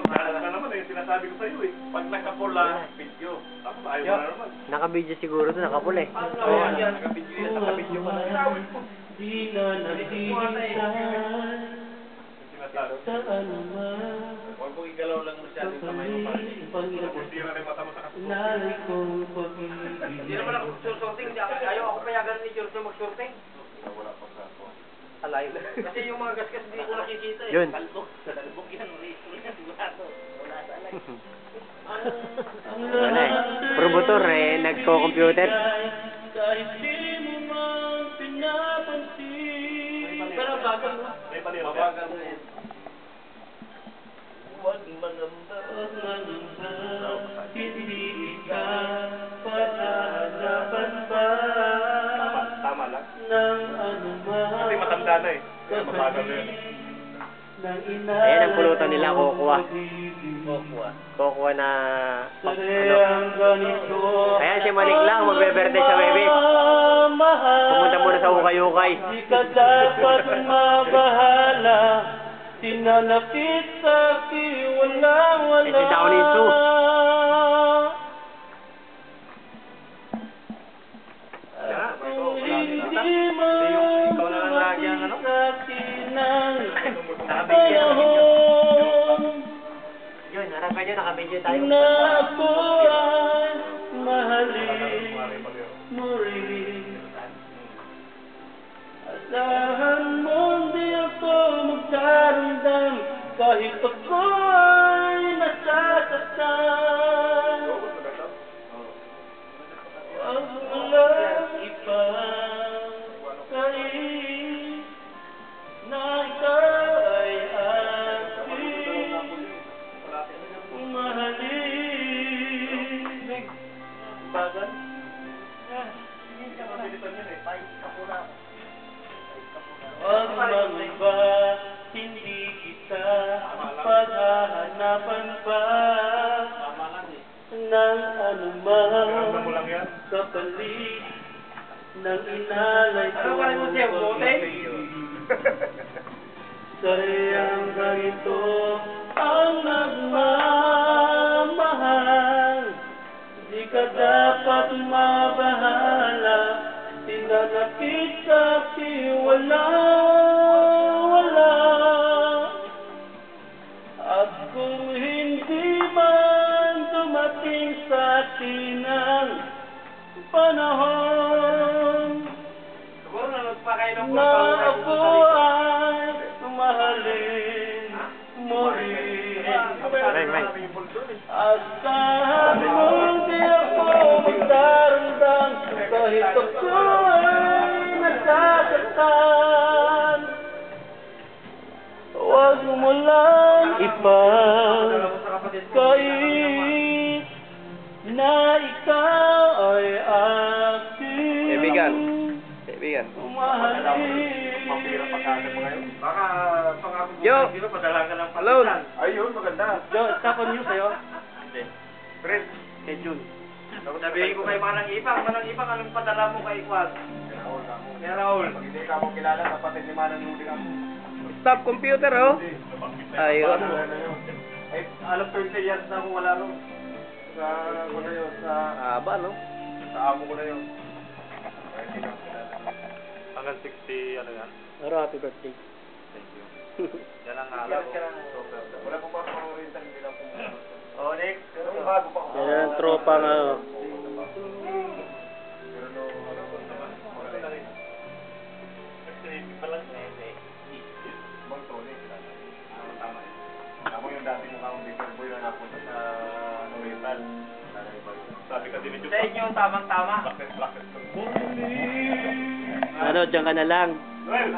Naka naman eh, sinasabi ko sa'yo eh. Pag nakapula, video. Tapos ayaw na naman. Naka-video siguro to, nakapula eh. Oo, naka-video yan. Naka-video pa na yan. Di na nag-iisay sa anuman. Huwag mong igalaw lang masyadong kamay mo para hindi na rin mata mo sa kasusunod. Nalay kong pag-ibig. Hindi naman ako sursorting. Ayaw ako payagan ni George na mag-sorting. Wala pa sa ako. Alay. Kasi yung mga gasgas hindi ko nakikita eh. Yun. Talbok yan. Wala sa alay. Wala eh. Puro motor eh, nagko-computer. Kahit di mo man pinapansin. Pero bagal mo. May panira. Mabagal mo yan. Huwag mangamba. Huwag mangamba. Hindi ka paghahanapan pa Tama lang. ng anuman. Kasi matanda na eh. Kaya mabagal na yun. Ayan ang pulutan nila, kukuha. Kukuha na... Ayan si Malik lang, magbe-birthday sa Webis. Pumunta muna sa ukay-ukay. Di ka dapat mabahala. Tinanapit sa akin, wala. Si Downing Sue. Kung hindi man dumating sa akin ang panahon Yun, harap ka dyan, nakabidyo tayo. na ako ay mahalin mo rin. Asahan mo hindi ako magdarandam kahit ako ay nasasaktan. Huwag mo lang ipakain na ikaw ay aking mahalin. Bagal? Huwag mangamba, hindi kita paghahanapan pa ng Alam mo lang yan. anumang kapalit ng inalay ko. Ano ka rin mo siya? Bote? Sayang ganito ang nagmamahal. Di ka dapat mabahala. Tinanapit sa akin, wala. At kung hindi man dumating sa atin ang panahon Siguro nanood pa kayo ng na ako ay mahalin mo rin. Asahan mo di ako magdarandang kahit ako ay nasasaktan. Huwag mo lang ipagkait na ikaw ay aking Kaibigan. Mapira pa kagad mo ngayon. Baka pangako mo Yo! sino padala ka ng Hello! palitan. Ayun, maganda. Yo, tapon niyo sa'yo? Hindi. Fred. Kay Jun. Sabihin ko kay Manang Ipang, anong padala mo kay Ikwad? Raul ka mo. Kay Raul. Pag hindi ka mo kilala, kapatid ni Manang Luli ka mo. Stop computer oh. Ayun. Eh, alam 30 years na ako wala ron. Sa ko na yun, sa Aba no? amo ko na yun. Kaya hindi ka mo kilala. Hanggang 60, ano yan? Pero happy birthday. Thank you. Yan ang alam ko. Wala po pa ako oriental, hindi lang po. Oh, next. Pero bago pa ako. Yan ang tropa nga. Pero no, alam ko naman. Maganda rin. Kasi palang Bang Tony, kilala. Tama yun. Ako yung dati mukha kong bigger boy na napunta sa oriental. Sabi ka din Sa inyo, tamang-tama. Blackness. Ano, dyan ka na lang. Well,